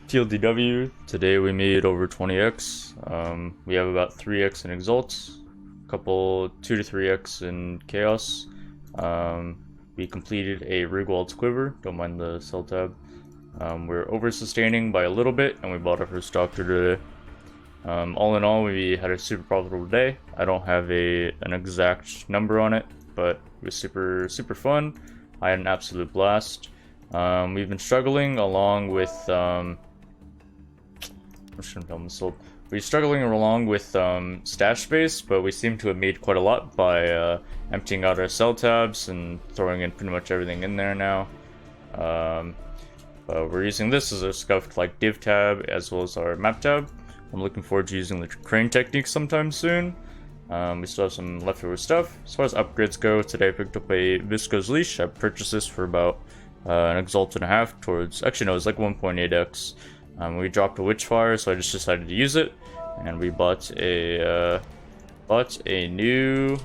TLDW, today we made over 20x. We have about 3x in Exalts, a couple 2 to 3x in Chaos. We completed a Rigwald's Quiver, don't mind the cell tab. We're over sustaining by a little bit, and we bought our first doctor today. All in all, we had a super profitable day. I don't have an exact number on it, but it was super fun. I had an absolute blast. We've been struggling along with we're struggling along with stash space, but we seem to have made quite a lot by emptying out our cell tabs and throwing in pretty much everything in there now. We're using this as a scuffed like div tab as well as our map tab. I'm looking forward to using the crane technique sometime soon. We still have some leftover stuff. As far as upgrades go, today I picked up a Visco's Leash. I purchased this for about an Exalt and a half towards, actually no, it was like 1.8x. We dropped a Witchfire, so I just decided to use it, and we bought a new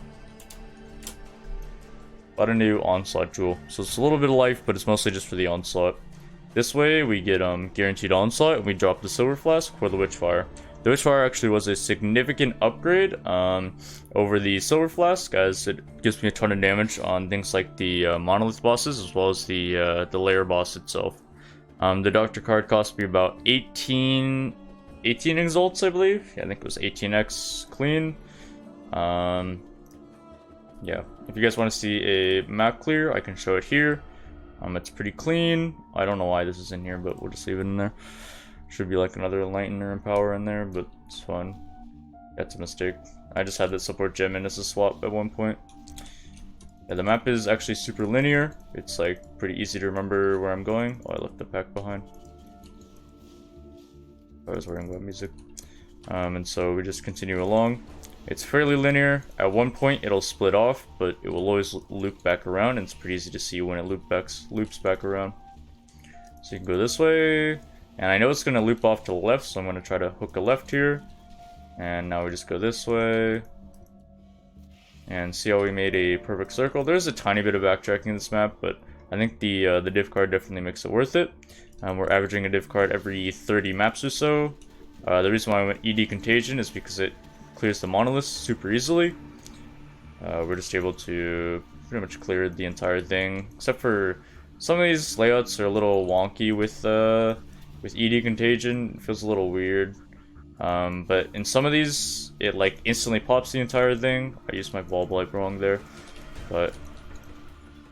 Onslaught Jewel. So it's a little bit of life, but it's mostly just for the Onslaught. This way we get guaranteed Onslaught, and we drop the Silver Flask for the Witchfire. The Witchfire actually was a significant upgrade over the Silver Flask, as it gives me a ton of damage on things like the Monolith bosses as well as the Lair boss itself. The Doctor card cost me about 18 Exalts, I believe. Yeah, I think it was 18x clean. Yeah, if you guys want to see a map clear, I can show it here. It's pretty clean. I don't know why this is in here, but we'll just leave it in there. Should be like another Lightener and Power in there, but it's fun. That's a mistake. I just had the support gem in as a swap at one point. Yeah, the map is actually super linear. It's like pretty easy to remember where I'm going. Oh, I left the pack behind. I was worrying about music. And so we just continue along. It's fairly linear. At one point it'll split off, but it will always loop back around, and it's pretty easy to see when it loops back around. So you can go this way, and I know it's going to loop off to the left, so I'm going to try to hook a left here. And now we just go this way. And see how we made a perfect circle. There's a tiny bit of backtracking in this map, but I think the div card definitely makes it worth it. We're averaging a div card every 30 maps or so. The reason why I went ED Contagion is because it clears the monoliths super easily. We're just able to pretty much clear the entire thing, except for some of these layouts are a little wonky with ED Contagion. It feels a little weird. But in some of these, it like instantly pops the entire thing. I used my ball blight wrong there, but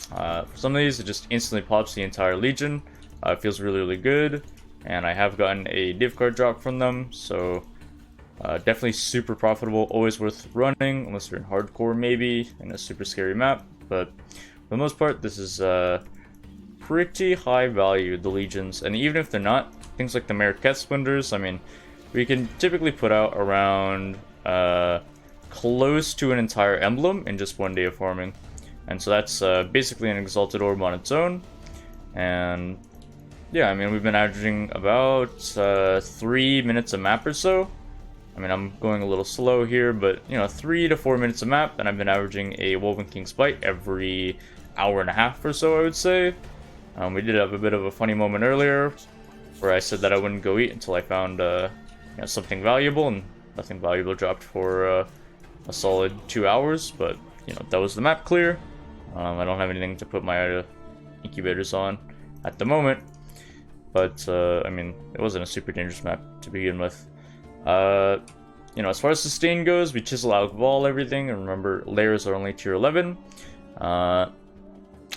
for some of these, it just instantly pops the entire Legion. It feels really good, and I have gotten a div card drop from them, so definitely super profitable. Always worth running, unless you're in hardcore maybe, in a super scary map. But for the most part, this is pretty high value, the Legions, and even if they're not, things like the Marquette Splendors, I mean, we can typically put out around close to an entire emblem in just one day of farming. And so that's basically an Exalted Orb on its own. And yeah, I mean, we've been averaging about 3 minutes a map or so. I mean, I'm going a little slow here, but you know, 3 to 4 minutes a map, and I've been averaging a Woven King's Bite every hour and a half or so, I would say. We did have a bit of a funny moment earlier where I said that I wouldn't go eat until I found something valuable, and nothing valuable dropped for a solid 2 hours, but you know, that was the map clear. I don't have anything to put my incubators on at the moment, but I mean, it wasn't a super dangerous map to begin with. You know, as far as sustain goes, we chisel out wall everything, and remember, layers are only tier 11, and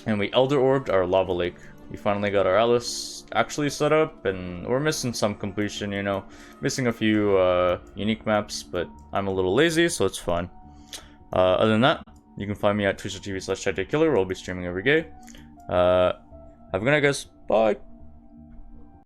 we Elder Orbed our Lava Lake. We finally got our Alice actually set up, and we're missing some completion, you know, missing a few unique maps, but I'm a little lazy, so it's fine. Other than that, you can find me at twitch.tv/TideTakeKiller, where I'll be streaming every day. Have a good night, guys. Bye!